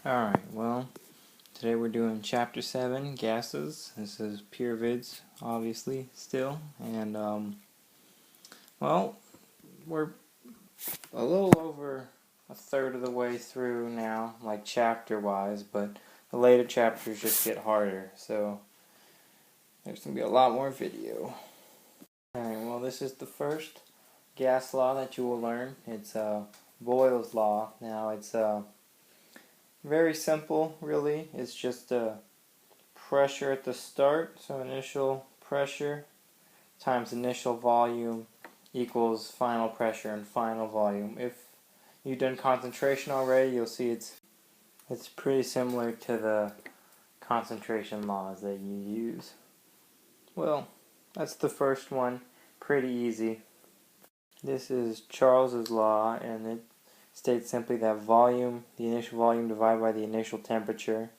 Alright, well, today we're doing Chapter 7, Gases. This is Peervids, obviously, still. And, well, we're a little over a third of the way through now, like chapter-wise, but the later chapters just get harder, so there's going to be a lot more video. Alright, well, this is the first gas law that you will learn. It's Boyles Law. Now, it's very simple, really. It's just pressure at the start, so initial pressure times initial volume equals final pressure and final volume. If you've done concentration already, you'll see it's pretty similar to the concentration laws that you use. Well, that's the first one. Pretty easy. This is Charles's law, and it states simply that volume, the initial volume divided by the initial temperature,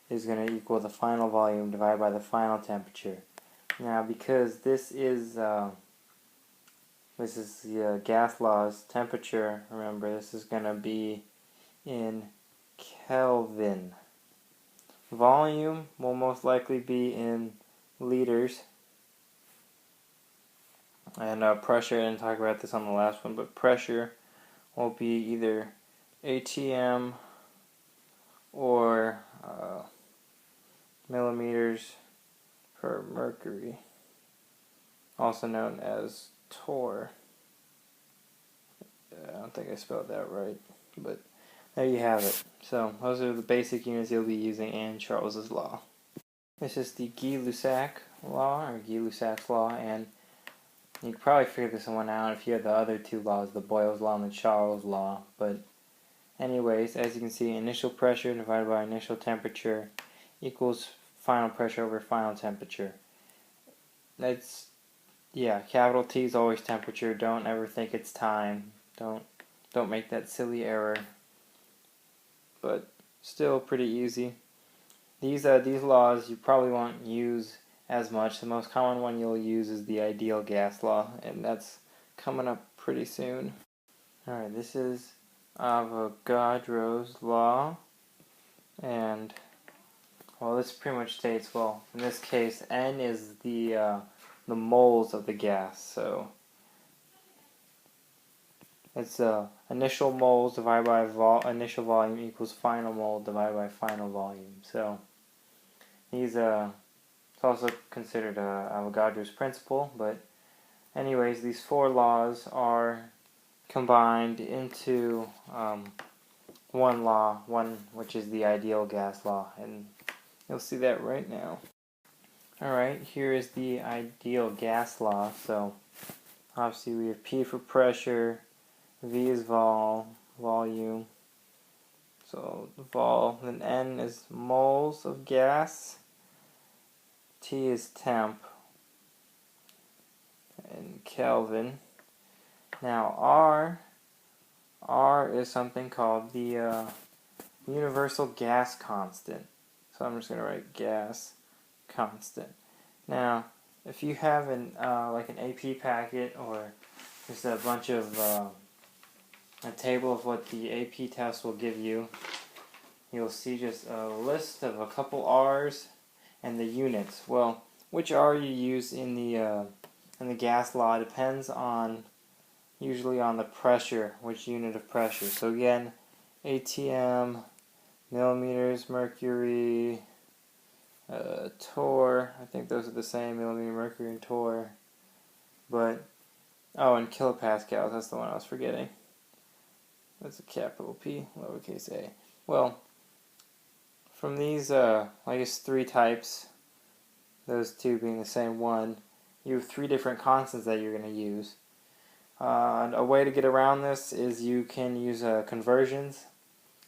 is going to equal the final volume divided by the final temperature. Now, because this is the gas law's temperature, remember, this is going to be in Kelvin. Volume will most likely be in liters. And pressure, I didn't talk about this on the last one, but pressure will be either atm or millimeters per mercury, also known as torr. I don't think I spelled that right, but there you have it. So those are the basic units you'll be using in Charles's law. This is the Gay-Lussac law, or Gay-Lussac's law, and you could probably figure this one out if you had the other two laws, the Boyles Law and the Charles Law. But anyways, as you can see, initial pressure divided by initial temperature equals final pressure over final temperature. That's, yeah, capital T is always temperature. Don't ever think it's time. Don't make that silly error. But still pretty easy. These laws you probably won't use as much. The most common one you'll use is the ideal gas law, and that's coming up pretty soon. Alright, this is Avogadro's law, and well, this pretty much states, well, in this case, N is the moles of the gas, so it's initial moles divided by initial volume equals final mole divided by final volume. So these it's also considered Avogadro's principle, but anyways, these four laws are combined into one law, which is the ideal gas law, and you'll see that right now. Alright, here is the ideal gas law. So obviously we have P for pressure, V is volume, so vol, then N is moles of gas, T is temp, in Kelvin. Now R is something called the universal gas constant. So I'm just going to write gas constant. Now, if you have like an AP packet or just a bunch of a table of what the AP test will give you, you'll see just a list of a couple R's and the units. Well, which R you use in the gas law depends on usually on the pressure, which unit of pressure. So again, atm, millimeters, mercury, torr. I think those are the same, millimeter, mercury, and torr. But oh, and kilopascals. That's the one I was forgetting. That's a capital P, lowercase a. Well, from these, I guess 3 types, those two being the same one, you have 3 different constants that you're going to use. A way to get around this is you can use conversions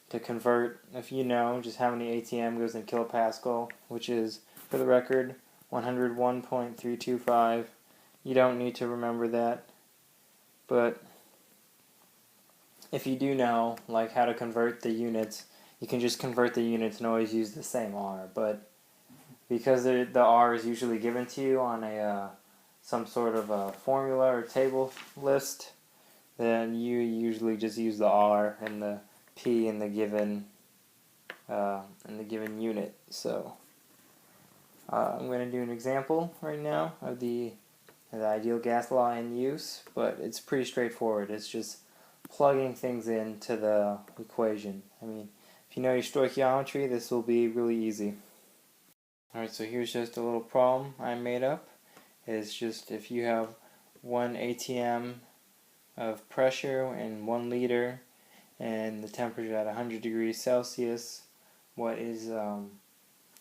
to convert, if you know just how many atm goes in kilopascal, which is, for the record, 101.325. You don't need to remember that, but if you do know like how to convert the units, you can just convert the units and always use the same R. But because the R is usually given to you on a some sort of a formula or table list, then you usually just use the R and the P in the given in the given unit. So I'm going to do an example right now of the ideal gas law in use, but it's pretty straightforward. It's just plugging things into the equation. I mean, if you know your stoichiometry, this will be really easy. Alright, so here's just a little problem I made up. It's just if you have 1 atm of pressure and 1 liter and the temperature at 100 degrees Celsius, what is how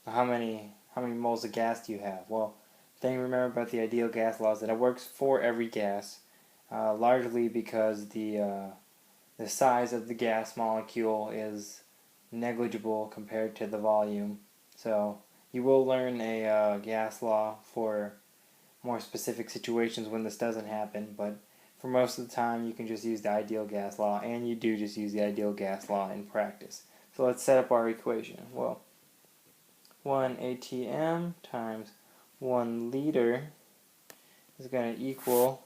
many moles of gas do you have? Well, the thing to remember about the ideal gas law is that it works for every gas, largely because the size of the gas molecule is negligible compared to the volume. So you will learn a gas law for more specific situations when this doesn't happen, but for most of the time you can just use the ideal gas law, and you do just use the ideal gas law in practice. So let's set up our equation. Well, 1 atm times 1 liter is going to equal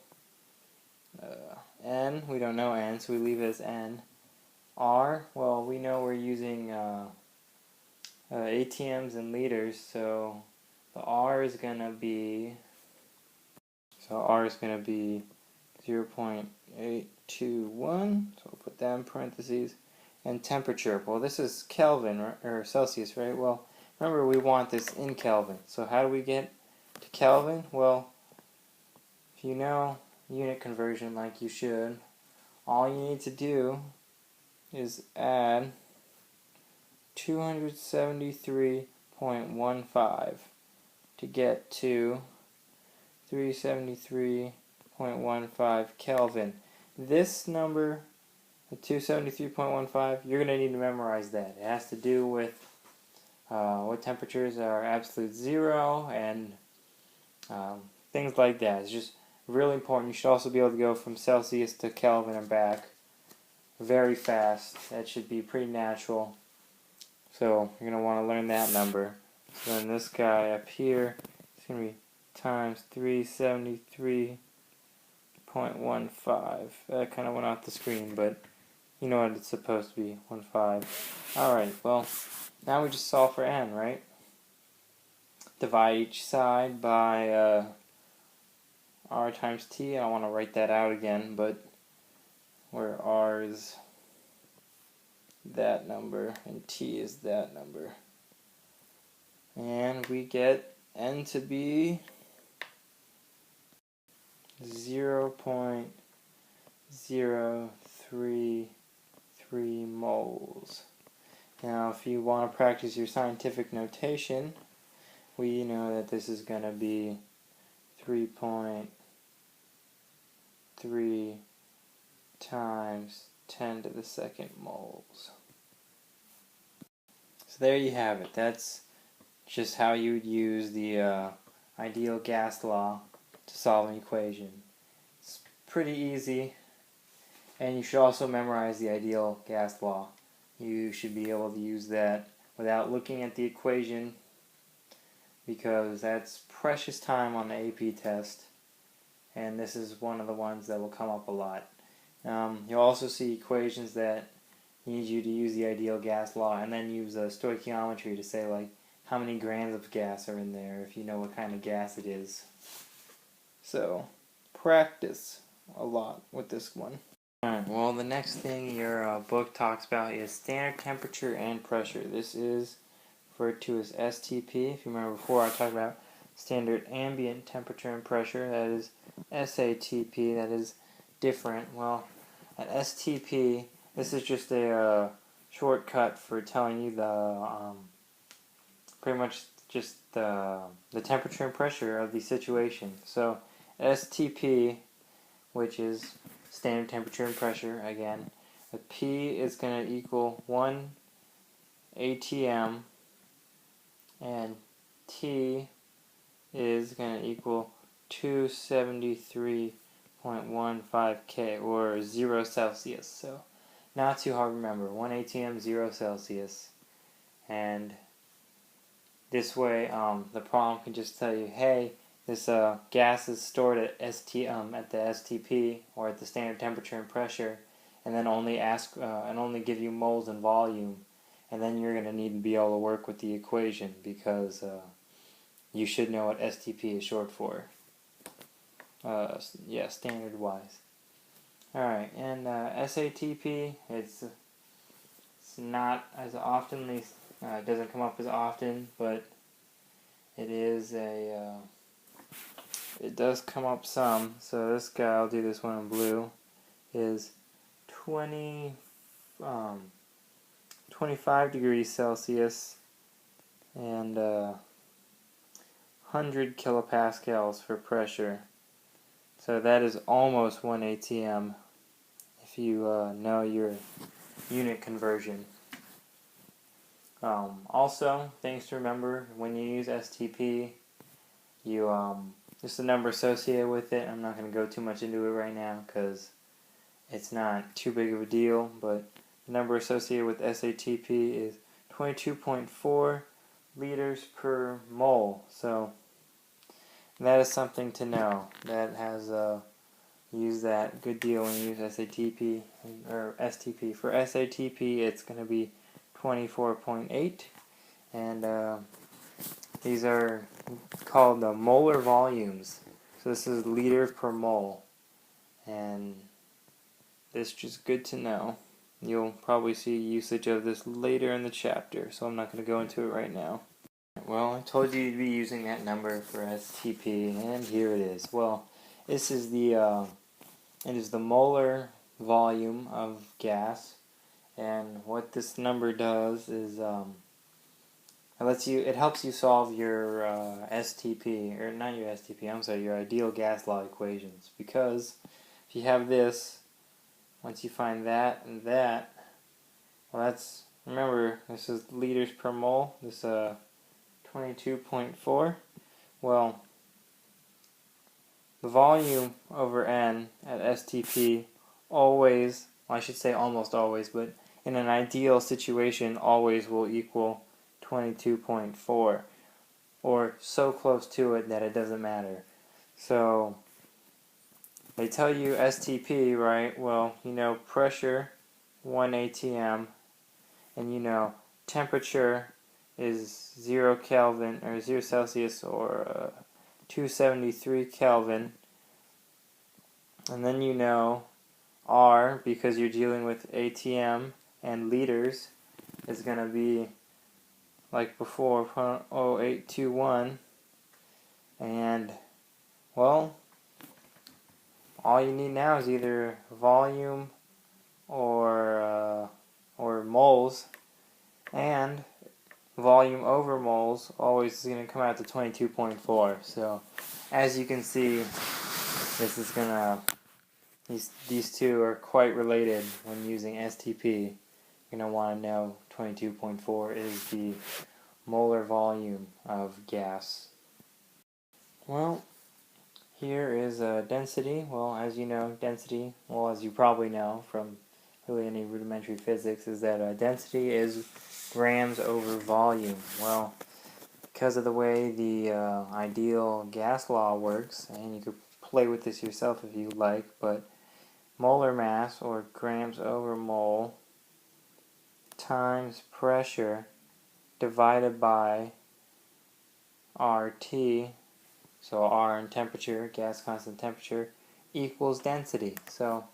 N. We don't know N, so we leave it as N. R, well, we know we're using atms and liters, so the R is going to be 0.821, so we'll put that in parentheses. And temperature, well, this is Kelvin, or Celsius, right? Well, remember, we want this in Kelvin. So how do we get to Kelvin? Well, if you know unit conversion like you should, all you need to do is add 273.15 to get to 373.15 Kelvin. This number, the 273.15, you're going to need to memorize that. It has to do with what temperatures are absolute zero and things like that. It's just really important. You should also be able to go from Celsius to Kelvin and back very fast. That should be pretty natural. So you're going to want to learn that number. So then this guy up here is going to be times 373.15. That kind of went off the screen, but you know what it's supposed to be, 15. Alright, well, now we just solve for n, right? Divide each side by r times t. I don't want to write that out again, but where r is that number and t is that number. And we get n to be 0.033 moles. Now, if you want to practice your scientific notation, we know that this is going to be 3.3 times 10 to the second moles. So there you have it. That's just how you would use the ideal gas law to solve an equation. It's pretty easy, and you should also memorize the ideal gas law. You should be able to use that without looking at the equation, because that's precious time on the AP test, and this is one of the ones that will come up a lot. You'll also see equations that need you to use the ideal gas law and then use stoichiometry to say, like, how many grams of gas are in there, if you know what kind of gas it is. So, practice a lot with this one. Alright, well, the next thing your book talks about is standard temperature and pressure. This is referred to as STP. If you remember before, I talked about standard ambient temperature and pressure. That is SATP. That is different. Well, at STP, this is just a shortcut for telling you the pretty much just the temperature and pressure of the situation. So STP, which is standard temperature and pressure, again, the P is going to equal 1 atm, and T is going to equal 273.15 K, or 0 Celsius. So not too hard to remember. 1 atm, 0 Celsius. And this way, the problem can just tell you, hey, this gas is stored at the STP, or at the standard temperature and pressure, and then only ask and only give you moles and volume. and then you're going to need to be able to work with the equation, because you should know what STP is short for. Yeah, standard-wise. Alright, and SATP, it's not as oftenly, it doesn't come up as often, but it is it does come up some. So this guy, I'll do this one in blue, is 25 degrees Celsius and 100 kilopascals for pressure. So that is almost 1 atm if you know your unit conversion. Also, things to remember when you use STP, you just the number associated with it. I'm not going to go too much into it right now because it's not too big of a deal, but the number associated with SATP is 22.4 liters per mole. So that is something to know. That has use that good deal when you use SATP or STP. For SATP, it's going to be 24.8, and these are called the molar volumes. So this is liters per mole, and this is just good to know. You'll probably see usage of this later in the chapter, so I'm not going to go into it right now. Well, I told you you'd be using that number for STP, and here it is. Well, this is the it is the molar volume of gas, and what this number does is it helps you solve your STP, or not your STP, I'm sorry, your ideal gas law equations. Because if you have this, once you find that and that, well, that's, remember, this is liters per mole, this 22.4. Well, the volume over N at STP always, well, I should say almost always, but in an ideal situation, always will equal 22.4, or so close to it that it doesn't matter. So they tell you STP, right? Well, you know pressure, 1 atm, and you know temperature is 0 Kelvin, or 0 Celsius, or 273 Kelvin. And then you know R, because you're dealing with atm and liters, is going to be like before, 0.0821. And, well, all you need now is either volume or moles, and volume over moles always is going to come out to 22.4. So as you can see, this is going to, these two are quite related when using STP. You're going to want to know 22.4 is the molar volume of gas. Well, here is density. Well, as you know, density, well, as you probably know from really any rudimentary physics, is that density is grams over volume. Well, because of the way the ideal gas law works, and you could play with this yourself if you like, but molar mass, or grams over mole, times pressure divided by RT, so R in temperature, gas constant temperature, equals density. So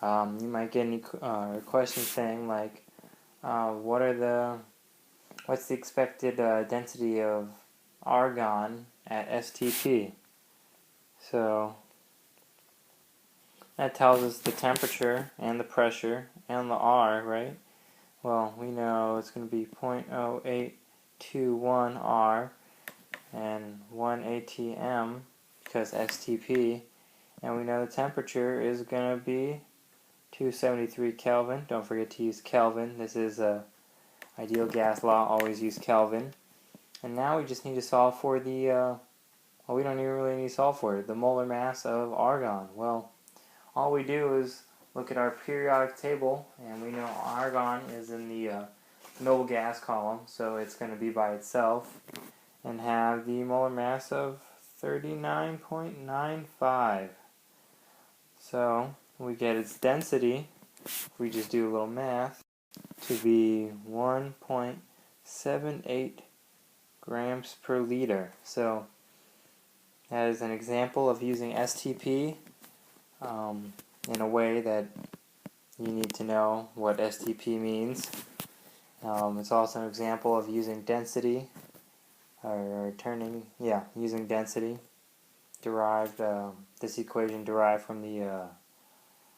you might get any questions saying like, what's the expected density of argon at STP? So that tells us the temperature and the pressure and the R, right? Well, we know it's going to be 0.0821 R and 1 atm because STP, and we know the temperature is going to be 273 Kelvin. Don't forget to use Kelvin. This is ideal gas law, always use Kelvin. And now we just need to solve for the, well, we don't even really need to solve for it, the molar mass of argon. Well, all we do is look at our periodic table, and we know argon is in the noble gas column, so it's going to be by itself, and have the molar mass of 39.95. So we get its density, if we just do a little math, to be 1.78 grams per liter. So that is an example of using STP in a way that you need to know what STP means. It's also an example of using density, using density derived, this equation derived from the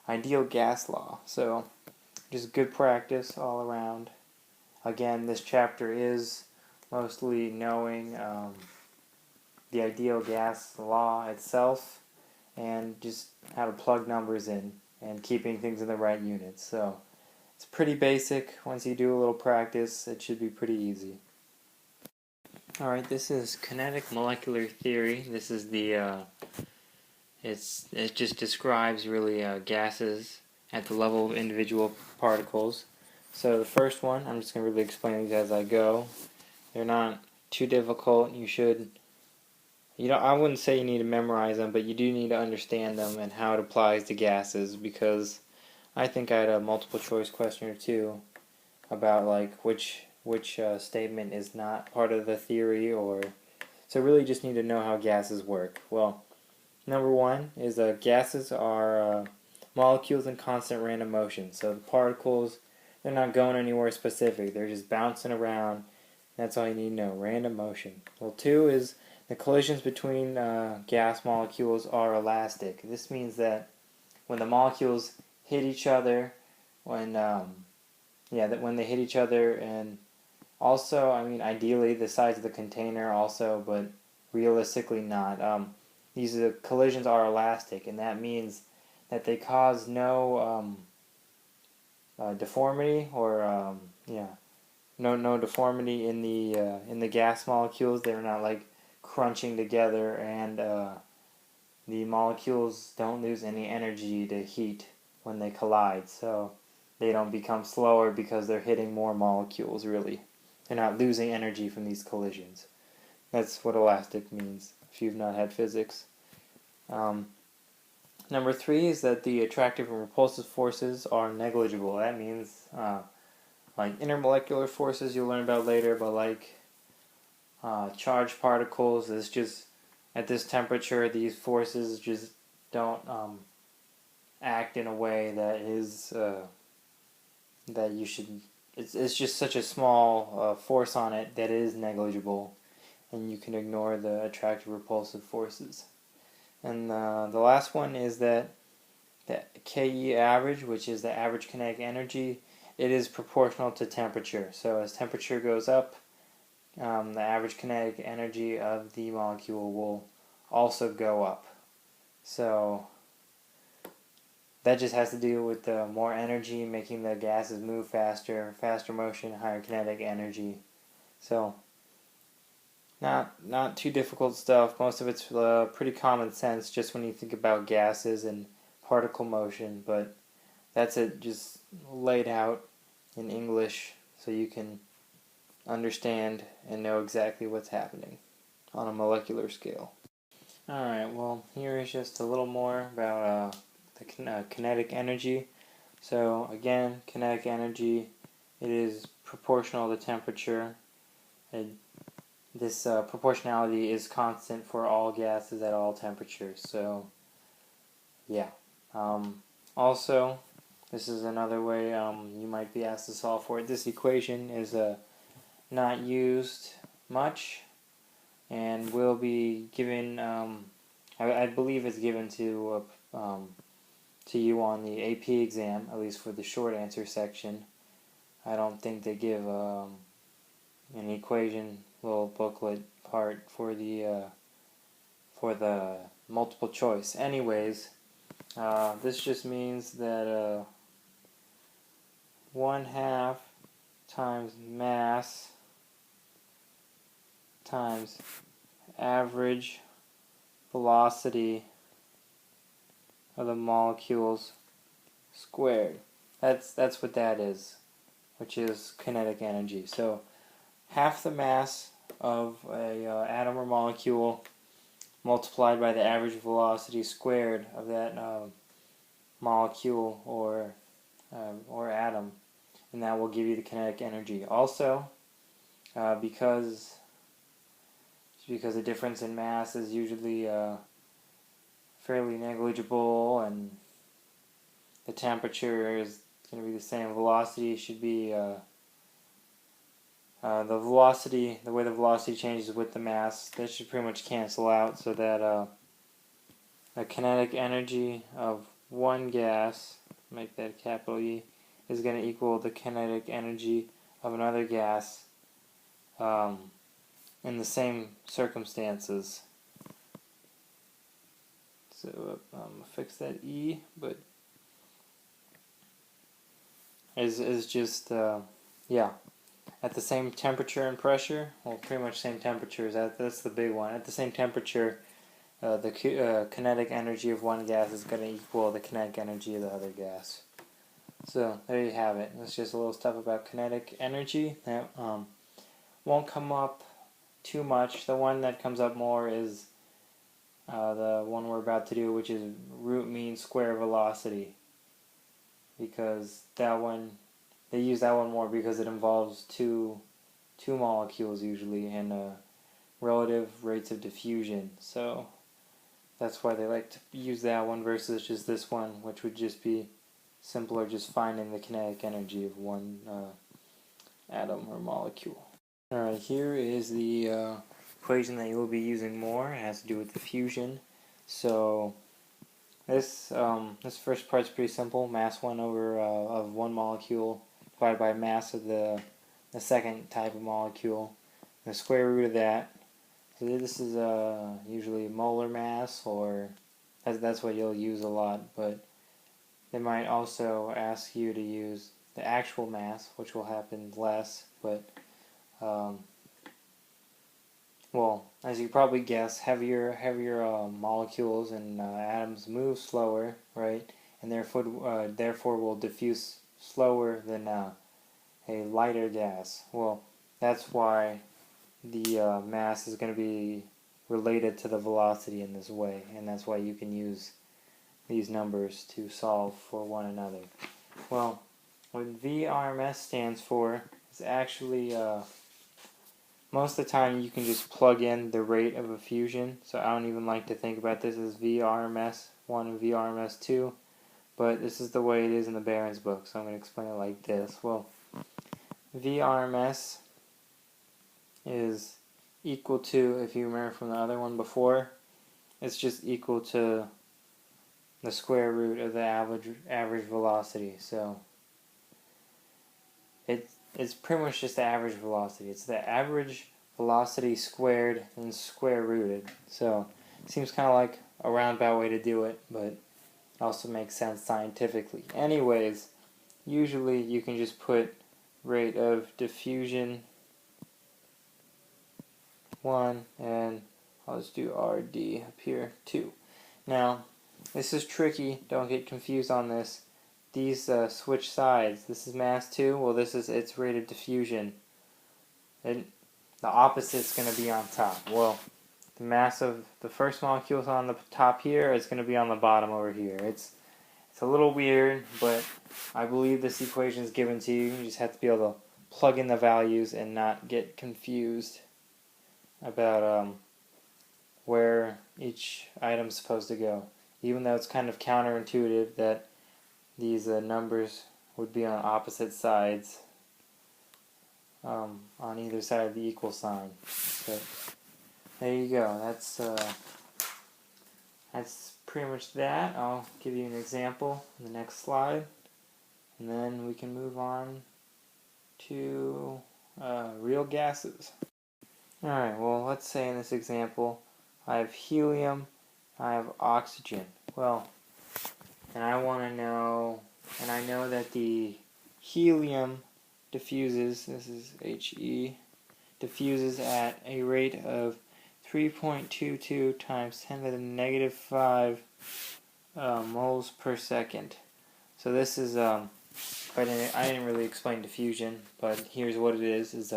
ideal gas law. So just good practice all around. Again, this chapter is mostly knowing the ideal gas law itself and just how to plug numbers in and keeping things in the right units. So it's pretty basic. Once you do a little practice, it should be pretty easy. Alright, this is kinetic molecular theory. This is the it just describes really gases at the level of individual particles. So the first one, I'm just going to really explain these as I go. They're not too difficult. I wouldn't say you need to memorize them, but you do need to understand them and how it applies to gases, because I think I had a multiple choice question or two about like which statement is not part of the theory, so really just need to know how gases work. Well, number one is gases are molecules in constant random motion. So the particles, they're not going anywhere specific. They're just bouncing around. That's all you need to know, random motion. Well, two is the collisions between gas molecules are elastic. This means that when the molecules hit each other, when they hit each other, and also, ideally the size of the container also, but realistically not. These collisions are elastic, and that means that they cause no deformity or no deformity in the gas molecules. They're not like crunching together, and the molecules don't lose any energy to heat when they collide. So they don't become slower because they're hitting more molecules, really. They're not losing energy from these collisions. That's what elastic means, if you've not had physics. Number three is that the attractive and repulsive forces are negligible. That means like intermolecular forces you'll learn about later, but like charged particles, is just at this temperature, these forces just don't act in a way that is that you should. It's just such a small force on it that it is negligible, and you can ignore the attractive repulsive forces. And the last one is that the Ke average, which is the average kinetic energy, it is proportional to temperature. So as temperature goes up, the average kinetic energy of the molecule will also go up. So that just has to do with more energy, making the gases move faster, faster motion, higher kinetic energy. So not too difficult stuff. Most of it's pretty common sense just when you think about gases and particle motion, but that's it just laid out in English so you can understand and know exactly what's happening on a molecular scale. Alright, well, here is just a little more about the kinetic energy. So again, kinetic energy, it is proportional to temperature. This proportionality is constant for all gases at all temperatures. So yeah. Also, this is another way you might be asked to solve for it. This equation is not used much and will be given, I believe it's given to you on the AP exam, at least for the short answer section. I don't think they give an equation little booklet part for the multiple choice. Anyways, this just means that 1/2 times mass times average velocity of the molecules squared. That's what that is, which is kinetic energy. So half the mass of a atom or molecule multiplied by the average velocity squared of that molecule or atom, and that will give you the kinetic energy. Also, because the difference in mass is usually fairly negligible, and the temperature is going to be the same, velocity should be the way the velocity changes with the mass, that should pretty much cancel out, so that the kinetic energy of one gas, make that capital E, is going to equal the kinetic energy of another gas in the same circumstances. So fix that E, but is just yeah, at the same temperature and pressure. Well, pretty much same temperatures. That's the big one. At the same temperature, the kinetic energy of one gas is going to equal the kinetic energy of the other gas. So there you have it. That's just a little stuff about kinetic energy that won't come up too much. The one that comes up more is the one we're about to do, which is root mean square velocity, because that one, they use that one more because it involves two molecules usually, and relative rates of diffusion. So that's why they like to use that one versus just this one, which would just be simpler, just finding the kinetic energy of one atom or molecule. Alright, here is the equation that you will be using more. It has to do with diffusion. So this first part's pretty simple. Mass 1 over of one molecule divided by mass of the second type of molecule. The square root of that. So this is usually molar mass, or that's what you'll use a lot, but they might also ask you to use the actual mass, which will happen less, but well, as you probably guess, heavier molecules and atoms move slower, right? And therefore will diffuse slower than a lighter gas. Well, that's why the mass is going to be related to the velocity in this way, and that's why you can use these numbers to solve for one another. Well, what VRMS stands for is actually most of the time you can just plug in the rate of a fusion, so I don't even like to think about this as VRMS 1 and VRMS 2, but this is the way it is in the Barron's book, so I'm going to explain it like this. Well, VRMS is equal to, if you remember from the other one before, it's just equal to the square root of the average velocity. So it's pretty much just the average velocity. It's the average velocity squared and square rooted. So it seems kind of like a roundabout way to do it, but also makes sense scientifically. Anyways, usually you can just put rate of diffusion 1, and I'll just do RD up here 2. Now, this is tricky. Don't get confused on this. These switch sides. This is mass 2. Well, this is its rate of diffusion. And the opposite's going to be on top. Well, the mass of the first molecule is on the top here. It's going to be on the bottom over here. It's a little weird, but I believe this equation is given to you. You just have to be able to plug in the values and not get confused about where each item's supposed to go. Even though it's kind of counterintuitive that these numbers would be on opposite sides on either side of the equal sign. But there you go. That's pretty much that. I'll give you an example in the next slide, and then we can move on to real gases. Alright, well, let's say in this example I have helium, I have oxygen. Well, and I want to know, and I know that the helium diffuses, this is He, diffuses at a rate of 3.22 times 10 to the negative 5 moles per second. So this is, I didn't really explain diffusion, but here's what it is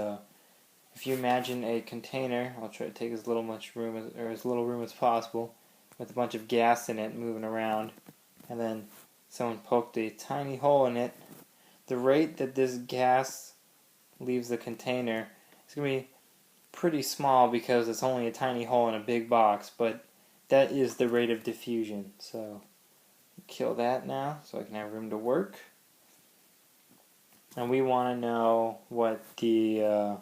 if you imagine a container, I'll try to take as little room as possible, with a bunch of gas in it moving around, and then someone poked a tiny hole in it, the rate that this gas leaves the container is going to be pretty small because it's only a tiny hole in a big box, but that is the rate of diffusion. So kill that now so I can have room to work. And we want to know what the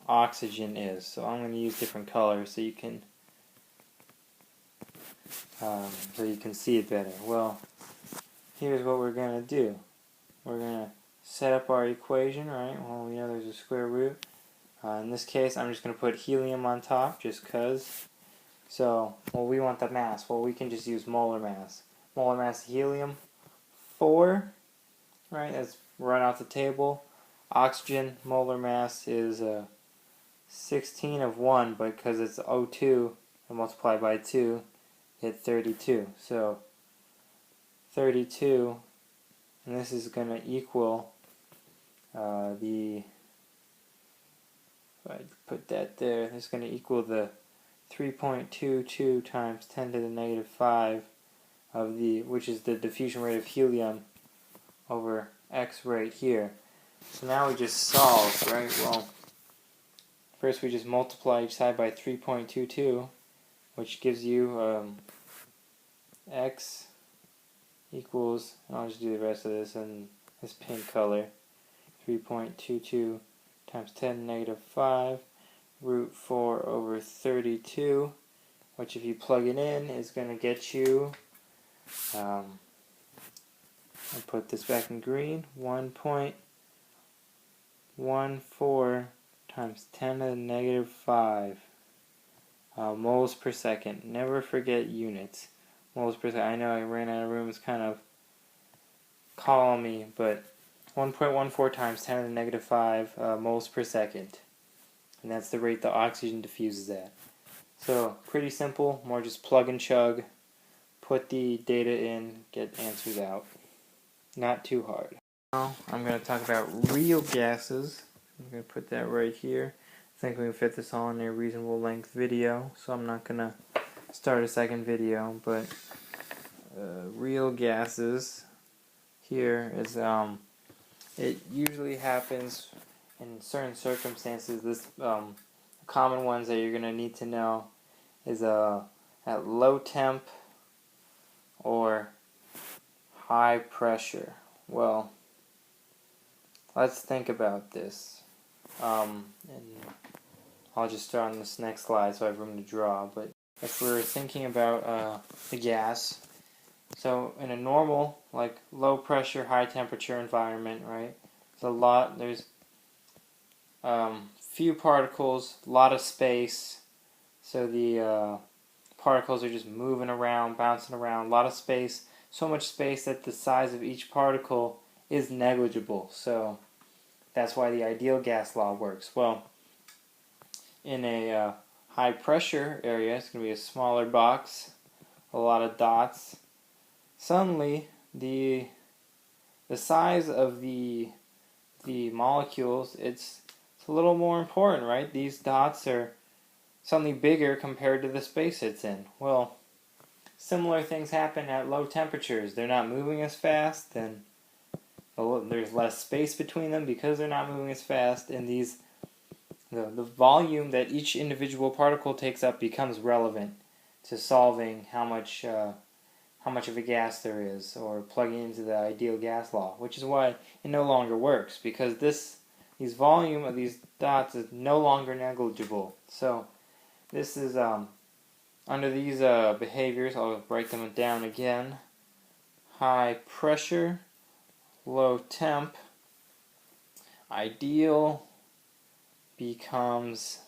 oxygen is. So I'm going to use different colors so you can see it better. Well, here's what we're going to do. We're going to set up our equation, right? Well, we know there's a square root. In this case, I'm just going to put helium on top just because. So, well, we want the mass. Well, we can just use molar mass. Molar mass of helium, 4. Right, that's run off the table. Oxygen molar mass is 16 of 1, but because it's O2 and multiplied by 2, get 32. So 32, and this is going to equal if I put that there, this is going to equal the 3.22 times 10 to the negative 5 of which is the diffusion rate of helium over x right here. So now we just solve, right? Well, first we just multiply each side by 3.22, which gives you x equals, and I'll just do the rest of this in this pink color, 3.22 times 10 to the negative 5 root 4 over 32, which if you plug it in is going to get you I'll put this back in green, 1.14 times 10 to the negative 5 moles per second. Never forget units. Moles per second. I know I ran out of room. It's kind of calling me, but 1.14 times 10 to the negative 5 moles per second. And that's the rate the oxygen diffuses at. So, pretty simple. More just plug and chug. Put the data in, get answers out. Not too hard. Now I'm going to talk about real gases. I'm going to put that right here. I think we can fit this all in a reasonable length video, so I'm not going to start a second video, but real gases here is, it usually happens in certain circumstances. This common ones that you're going to need to know is at low temp or high pressure. Well, let's think about this. And I'll just start on this next slide so I have room to draw. But if we're thinking about the gas, so in a normal, like low pressure, high temperature environment, right? There's few particles, a lot of space. So the particles are just moving around, bouncing around, a lot of space. So much space that the size of each particle is negligible. So that's why the ideal gas law works. Well, in a high pressure area, it's going to be a smaller box, a lot of dots. Suddenly, the size of the molecules, it's a little more important, right? These dots are suddenly bigger compared to the space it's in. Well, similar things happen at low temperatures. They're not moving as fast, and there's less space between them because they're not moving as fast, and the volume that each individual particle takes up becomes relevant to solving how much of a gas there is, or plugging into the ideal gas law, which is why it no longer works, because these volume of these dots is no longer negligible. So this is under these behaviors, I'll write them down again. High pressure, low temp, ideal becomes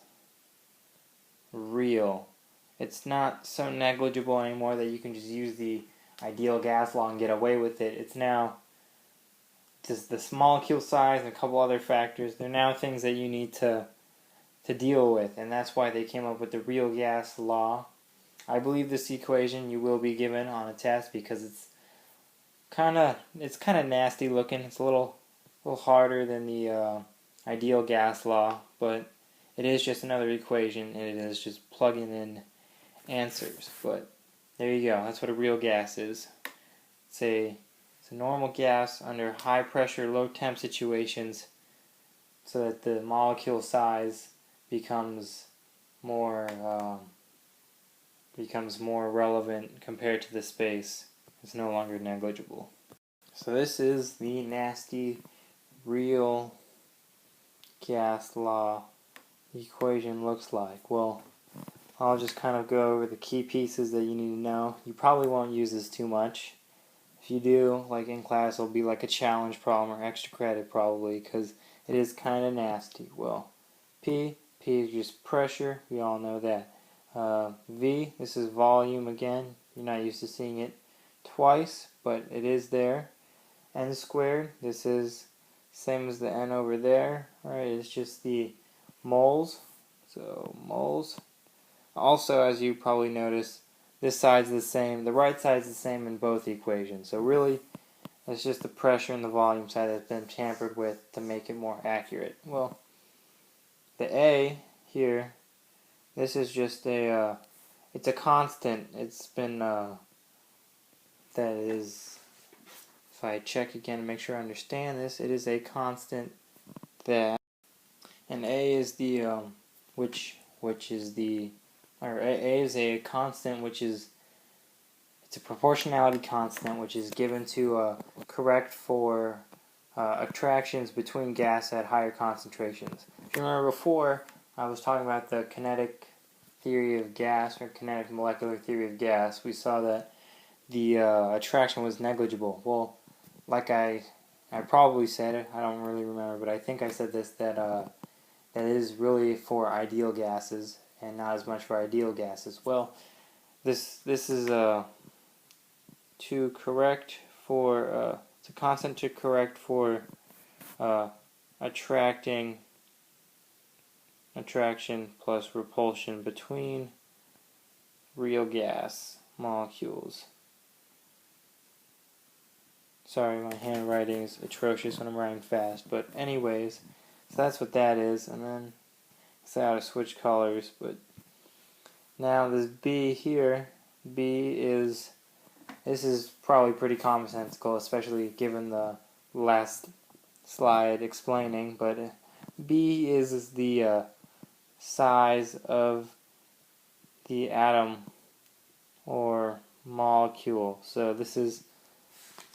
real. It's not so negligible anymore that you can just use the ideal gas law and get away with it. It's now just this molecule size and a couple other factors. They're now things that you need to deal with, and that's why they came up with the real gas law. I believe this equation you will be given on a test because it's kind of nasty looking. It's a little harder than the ideal gas law, but it is just another equation, and it is just plugging in answers. But there you go. That's what a real gas is. It's It's a normal gas under high pressure, low temp situations, so that the molecule size becomes more relevant compared to the space. It's no longer negligible. So this is the nasty real gas law equation looks like. Well, I'll just kind of go over the key pieces that you need to know. You probably won't use this too much. If you do, like in class, it'll be like a challenge problem or extra credit probably, because it is kind of nasty. Well, P is just pressure. We all know that. V, this is volume again. You're not used to seeing it twice, but it is there. N squared, this is same as the N over there. Right? It's just the moles. So moles. Also, as you probably noticed, this side's the same. The right side's the same in both equations. So really, it's just the pressure and the volume side that's been tampered with to make it more accurate. Well, the A here, this is just a, it's a constant. It's been, that is, if I check again to make sure I understand this, it is a constant that, and A is the, which is the, or A is a constant which is, it's a proportionality constant which is given to correct for attractions between gas at higher concentrations. If you remember before, I was talking about the kinetic theory of gas, or kinetic molecular theory of gas. We saw that the attraction was negligible. Well, like I probably said it, I don't really remember, but I think I said this, that that is really for ideal gases and not as much for ideal gases. Well, this is to correct for it's a constant to correct for attraction plus repulsion between real gas molecules. Sorry, my handwriting is atrocious when I'm writing fast, but anyways, so that's what that is. And then I how to switch colors, but now this B here, this is probably pretty commonsensical, especially given the last slide explaining, but B is the size of the atom or molecule. So this is,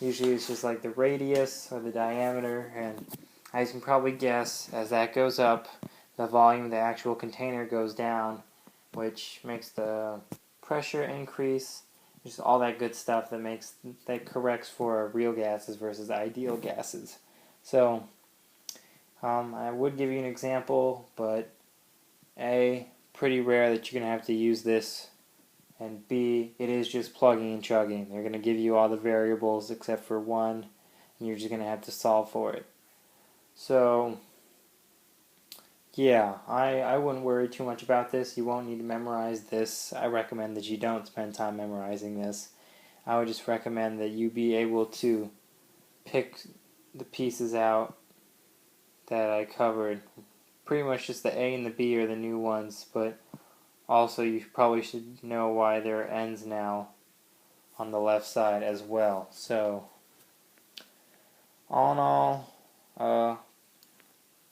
usually it's just like the radius or the diameter, and as you can probably guess, as that goes up, the volume of the actual container goes down, which makes the pressure increase, just all that good stuff that corrects for real gases versus ideal gases. So I would give you an example, but A, pretty rare that you're going to have to use this, and B, it is just plugging and chugging. They're going to give you all the variables except for one, and you're just going to have to solve for it. So yeah, I wouldn't worry too much about this. You won't need to memorize this. I recommend that you don't spend time memorizing this. I would just recommend that you be able to pick the pieces out that I covered. Pretty much just the A and the B are the new ones, but also you probably should know why there are N's now on the left side as well. So all in all,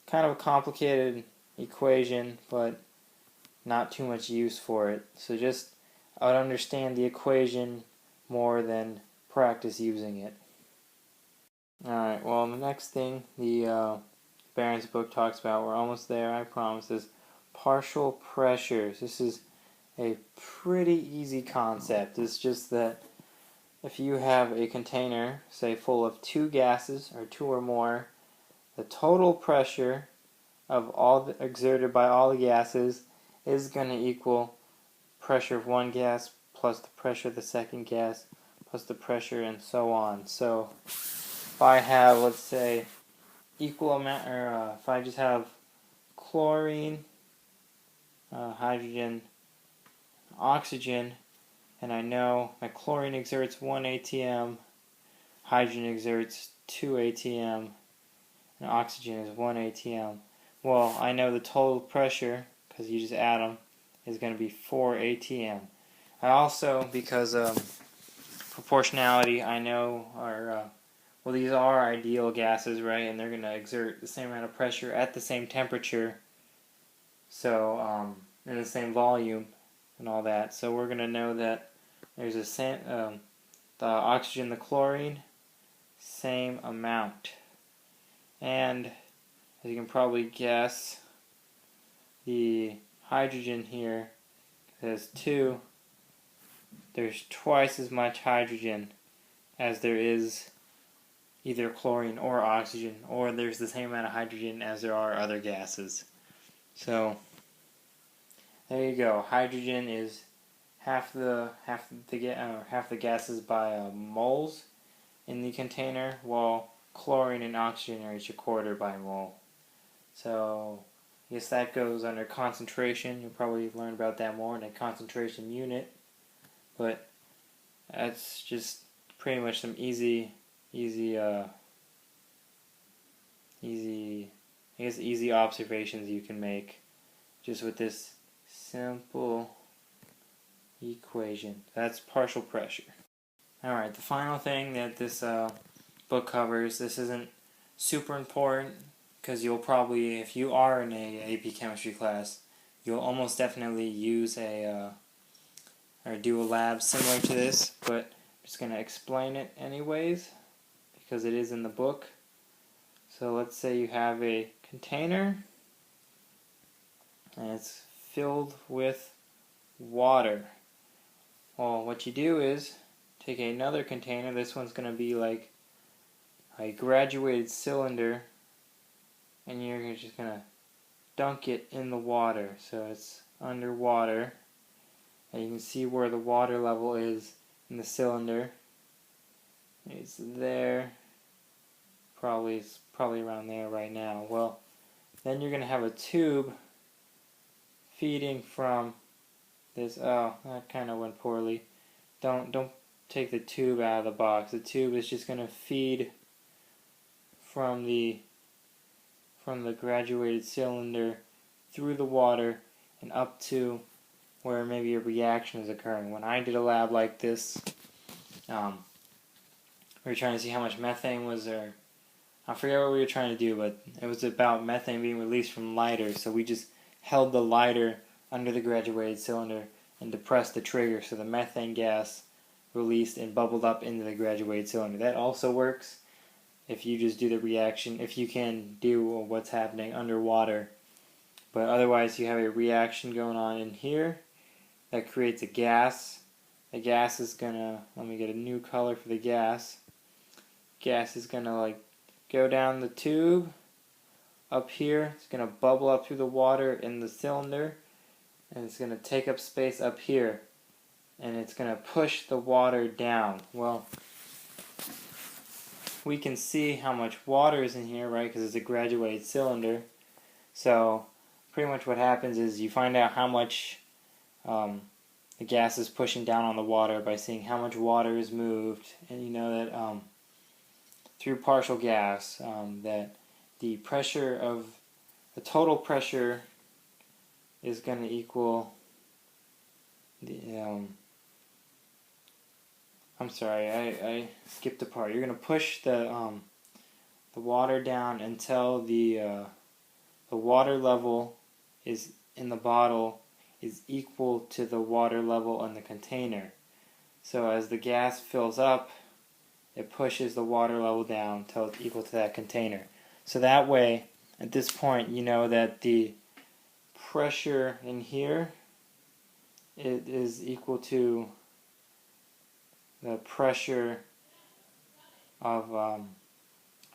kind of a complicated equation, but not too much use for it. So just, I would understand the equation more than practice using it. Alright, well, the next thing the Barron's book talks about, we're almost there, I promise, is partial pressures. This is a pretty easy concept. It's just that if you have a container, say full of two gases or two or more, the total pressure of all exerted by all the gases is going to equal pressure of one gas plus the pressure of the second gas plus the pressure and so on. So if I have, let's say, equal amount, or if I just have chlorine, hydrogen, oxygen, and I know my chlorine exerts 1 atm, hydrogen exerts 2 atm, and oxygen is 1 atm. Well, I know the total pressure, because you just add them, is going to be 4 atm. I also, because of proportionality, I know, or well, these are ideal gases, right? And they're going to exert the same amount of pressure at the same temperature, so in the same volume and all that. So we're going to know that there's the oxygen, the chlorine, same amount. And as you can probably guess, the hydrogen here has 2. There's twice as much hydrogen as there is either chlorine or oxygen, or there's the same amount of hydrogen as there are other gases. So there you go. Hydrogen is half the gases by moles in the container, while chlorine and oxygen are each 1/4 by mole. So I guess that goes under concentration. You'll probably learn about that more in a concentration unit. But that's just pretty much some easy observations you can make just with this simple equation. That's partial pressure. Alright, the final thing that this book covers, this isn't super important because you'll probably, if you are in a AP chemistry class, you'll almost definitely use or do a lab similar to this, but I'm just going to explain it anyways because it is in the book. So let's say you have a container and it's filled with water. Well, what you do is take another container. This one's going to be like a graduated cylinder, and you're just going to dunk it in the water. So it's underwater, and you can see where the water level is in the cylinder. It's there. It's probably around there right now. Well, then you're going to have a tube feeding from this. Oh, that kind of went poorly. Don't take the tube out of the box. The tube is just going to feed from the graduated cylinder through the water and up to where maybe a reaction is occurring. When I did a lab like this, we were trying to see how much methane was there. I forget what we were trying to do, but it was about methane being released from lighters. So we just held the lighter under the graduated cylinder and depressed the trigger, so the methane gas released and bubbled up into the graduated cylinder. That also works if you just do the reaction, if you can do what's happening underwater. But otherwise, you have a reaction going on in here that creates a gas. The gas is gonna, let me get a new color for the gas. Gas is gonna go down the tube up here. It's gonna bubble up through the water in the cylinder, and it's gonna take up space up here, and it's gonna push the water down. Well, we can see how much water is in here, right? Because it's a graduated cylinder. So pretty much what happens is you find out how much the gas is pushing down on the water by seeing how much water is moved, and you know that through partial gas, that the pressure of the total pressure is going to equal the I'm sorry, I skipped a part. You're going to push the water down until the water level is in the bottle is equal to the water level in the container. So as the gas fills up, it pushes the water level down until it's equal to that container. So that way, at this point, you know that the pressure in here it is equal to the pressure of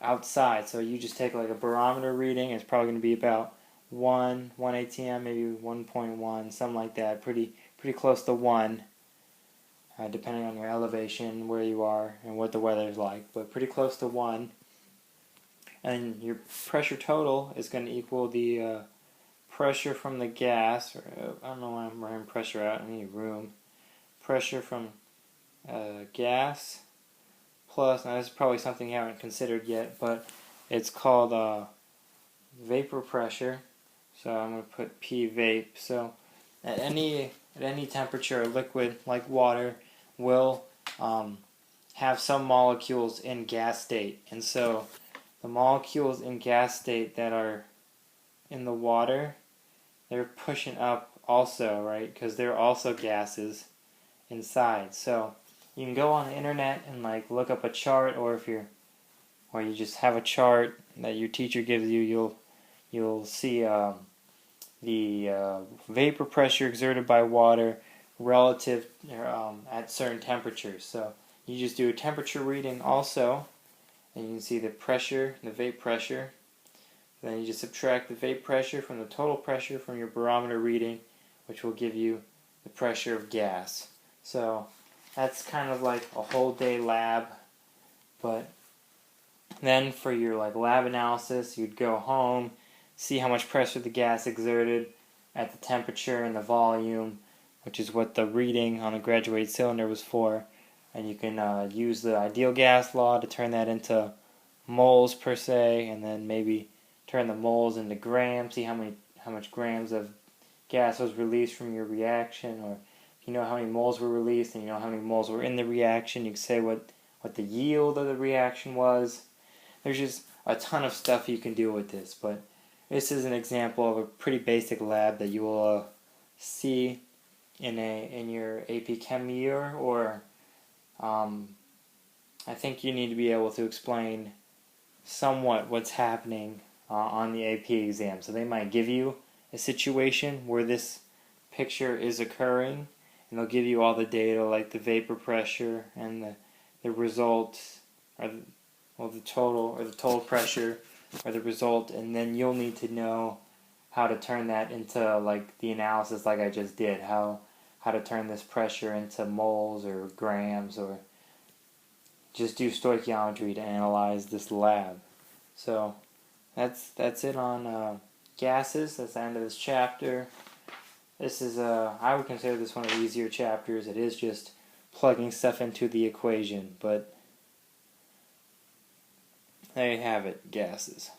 outside. So you just take like a barometer reading. It's probably going to be about 1 atm, maybe 1.1, something like that. Pretty close to 1. Depending on your elevation, where you are, and what the weather is like, but pretty close to 1. And your pressure total is going to equal the pressure from the gas, or I don't know why I'm writing pressure out, I need room. Pressure from gas plus, now this is probably something you haven't considered yet, but it's called vapor pressure, so I'm going to put P vape. So at any temperature, a liquid like water will have some molecules in gas state, and so the molecules in gas state that are in the water, they're pushing up also, right? Because they're also gases inside. So you can go on the internet and like look up a chart, or you just have a chart that your teacher gives you, you'll see the vapor pressure exerted by water relative at certain temperatures. So you just do a temperature reading also, and you can see the pressure, the vapor pressure. Then you just subtract the vapor pressure from the total pressure from your barometer reading, which will give you the pressure of gas. So that's kind of like a whole day lab. But then for your like lab analysis, you'd go home, see how much pressure the gas exerted at the temperature and the volume, which is what the reading on a graduated cylinder was for. And you can use the ideal gas law to turn that into moles per se, and then maybe turn the moles into grams, see how much grams of gas was released from your reaction, or if you know how many moles were released and you know how many moles were in the reaction, you can say what the yield of the reaction was. There's just a ton of stuff you can do with this, but this is an example of a pretty basic lab that you will see in your AP Chem year, or I think you need to be able to explain somewhat what's happening on the AP exam. So they might give you a situation where this picture is occurring, and they'll give you all the data like the vapor pressure and the result, or the total pressure, or the result, and then you'll need to know how to turn that into like the analysis like I just did, how to turn this pressure into moles or grams, or just do stoichiometry to analyze this lab. So that's it on gases. That's the end of this chapter. This is I would consider this one of the easier chapters. It is just plugging stuff into the equation, but there you have it, gases.